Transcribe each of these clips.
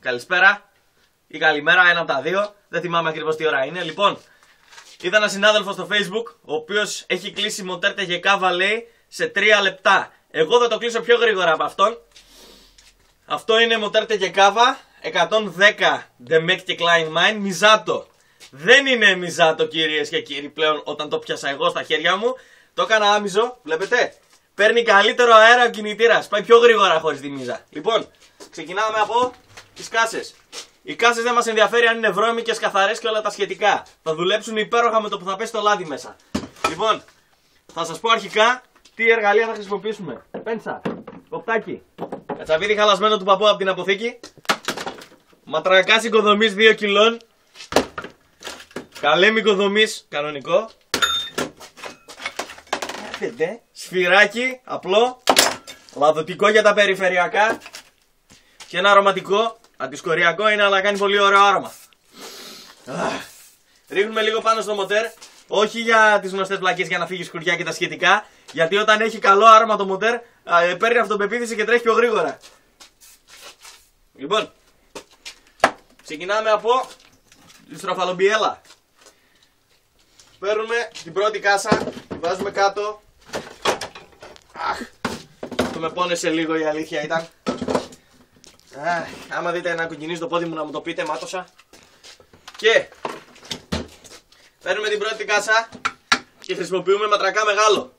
Καλησπέρα ή καλημέρα, ένα από τα δύο. Δεν θυμάμαι ακριβώς τι ώρα είναι. Λοιπόν, είδα ένα συνάδελφο στο Facebook, ο οποίος έχει κλείσει Moteur TGK, λέει, σε 3 λεπτά. Εγώ θα το κλείσω πιο γρήγορα από αυτόν. Αυτό είναι Moteur TGK 110 Demec και Klein Mine Misato. Δεν είναι Misato, κυρίες και κύριοι, πλέον όταν το πιάσα εγώ στα χέρια μου. Το έκανα άμυζο, βλέπετε. Παίρνει καλύτερο αέρα ο κινητήρας. Πάει πιο γρήγορα χωρίς τη μίζα. Λοιπόν, ξεκινάμε από τις κάσες. Οι κάσες δεν μας ενδιαφέρει αν είναι βρώμικες, καθαρές και όλα τα σχετικά. Θα δουλέψουν υπέροχα με το που θα πέσει το λάδι μέσα. Λοιπόν, θα σας πω αρχικά τι εργαλεία θα χρησιμοποιήσουμε. Πέντσα, κοπτάκι, κατσαβίδι χαλασμένο του παππού από την αποθήκη, ματρακάς οικοδομής 2 κιλών, καλέμι οικοδομής κανονικό, σφυράκι απλό, λαδωτικό για τα περιφερειακά και ένα αρωματικό. Αντισκοριακό είναι, αλλά κάνει πολύ ωραίο άρωμα. Ρίχνουμε λίγο πάνω στο μοτέρ. Όχι για τις γνωστές πλακές για να φύγει σκουριά και τα σχετικά. Γιατί όταν έχει καλό άρωμα το μοτέρ, παίρνει αυτοπεποίθηση και τρέχει πιο γρήγορα. Λοιπόν, ξεκινάμε από τη στροφαλομπιέλα. Παίρνουμε την πρώτη κάσα, τη βάζουμε κάτω. Αυτό με πόνεσε λίγο, η αλήθεια ήταν. Άμα δείτε να κουκκινίζει το πόδι μου να μου το πείτε, μάτωσα. Και παίρνουμε την πρώτη κάσα και χρησιμοποιούμε ματρακά μεγάλο.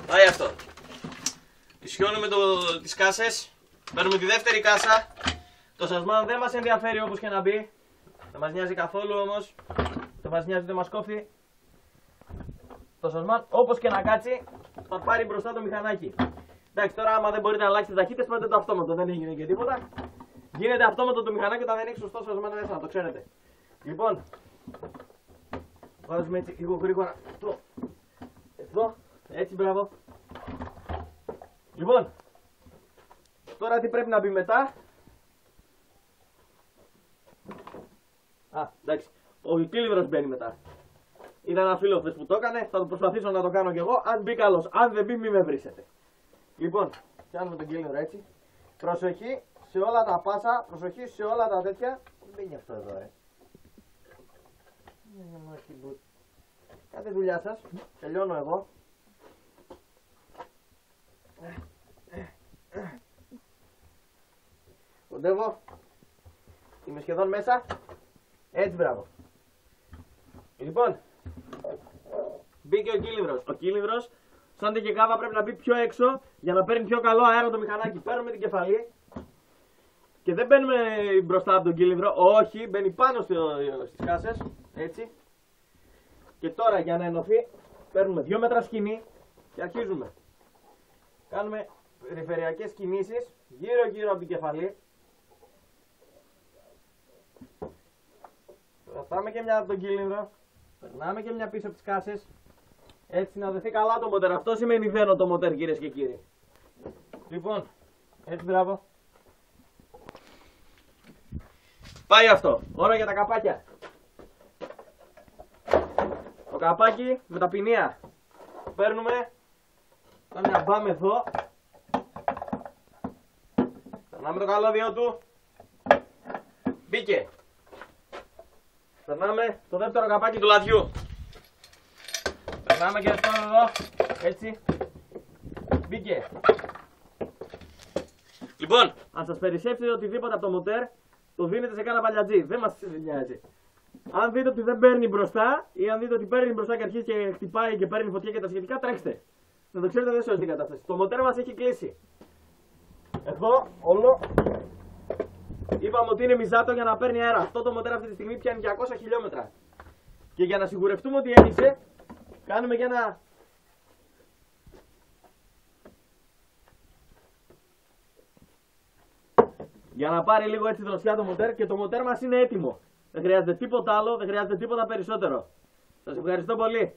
Πάει αυτό. Ισιώνουμε τις κάσες. Παίρνουμε τη δεύτερη κάσα. Το σασμάν δεν μας ενδιαφέρει όπως και να μπει. Δεν μας νοιάζει καθόλου όμως. Δεν μας νοιάζει, δεν μας κόφτει. Το σασμάν όπως και να κάτσει θα πάρει μπροστά το μηχανάκι. Εντάξει, τώρα άμα δεν μπορείτε να αλλάξετε ταχύτητες, πάτε το αυτόματο, δεν έγινε και τίποτα. Γίνεται αυτόματο το μηχανάκι όταν δεν έχει σωστό σασμάν μέσα, να το ξέρετε. Λοιπόν, βάζουμε έτσι λίγο γρήγορα εδώ, έτσι, μπράβο. Λοιπόν, τώρα τι πρέπει να μπει μετά. Εντάξει, ο κύλινδρος μπαίνει μετά. Ήταν ένα φίλο χθες που το έκανε, θα το προσπαθήσω να το κάνω κι εγώ. Αν μπει καλώς, αν δεν μπει μη με βρίσετε. Λοιπόν, πιάνουμε τον κύλινδρο έτσι. Προσοχή σε όλα τα πάσα, προσοχή σε όλα τα τέτοια. Μπαίνει αυτό εδώ, Κάντε δουλειά σας, τελειώνω εγώ. Κοντεύω. Είμαι σχεδόν μέσα. Έτσι, μπράβο. Λοιπόν, μπήκε ο κύλινδρος. Ο κύλινδρος, σαν TGK, πρέπει να μπει πιο έξω για να παίρνει πιο καλό αέρα το μηχανάκι. Παίρνουμε την κεφαλή και δεν μπαίνουμε μπροστά από τον κύλινδρο. Όχι, μπαίνει πάνω στις κάσες. Έτσι. Και τώρα για να ενωθεί, παίρνουμε 2 μέτρα σκηνή και αρχίζουμε. Κάνουμε περιφερειακές κινήσεις γύρω-γύρω από την κεφαλή. Κρατάμε και μια από τον κύλινδρο. Περνάμε και μια πίσω από τις κάσες. Έτσι να δεθεί καλά το μοτέρ. Αυτό σημαίνει δένω το μοτέρ, κυρίες και κύριοι. Λοιπόν, έτσι, μπράβο. Πάει αυτό. Ώρα για τα καπάκια. Το καπάκι με τα ποινία. Παίρνουμε. Κάνουμε μια μπάμ εδώ. Περνάμε το καλώδιο του. Μπήκε. Περνάμε το δεύτερο καπάκι του λαδιού. Περνάμε και αυτό εδώ. Έτσι. Μπήκε. Λοιπόν, αν σας περισσέψετε οτιδήποτε από το μοτέρ, το δίνετε σε κάνα παλιατζή. Δεν μας νοιάζει. Αν δείτε ότι δεν παίρνει μπροστά ή αν δείτε ότι παίρνει μπροστά και αρχίζει και χτυπάει και παίρνει φωτιά και τα σχετικά, τρέξτε. Να το ξέρετε, δεν σώζει την κατάσταση. Το μοτέρ μας έχει κλείσει. Εδώ όλο. Είπαμε ότι είναι Misato για να παίρνει αέρα. Αυτό το μοτέρ αυτή τη στιγμή πιάνει 200 χιλιόμετρα. Και για να σιγουρευτούμε ότι έλυσε, κάνουμε και ένα. Για να πάρει λίγο έτσι δροσιά το μοτέρ και το μοτέρ μας είναι έτοιμο. Δεν χρειάζεται τίποτα άλλο, δεν χρειάζεται τίποτα περισσότερο. Σας ευχαριστώ πολύ.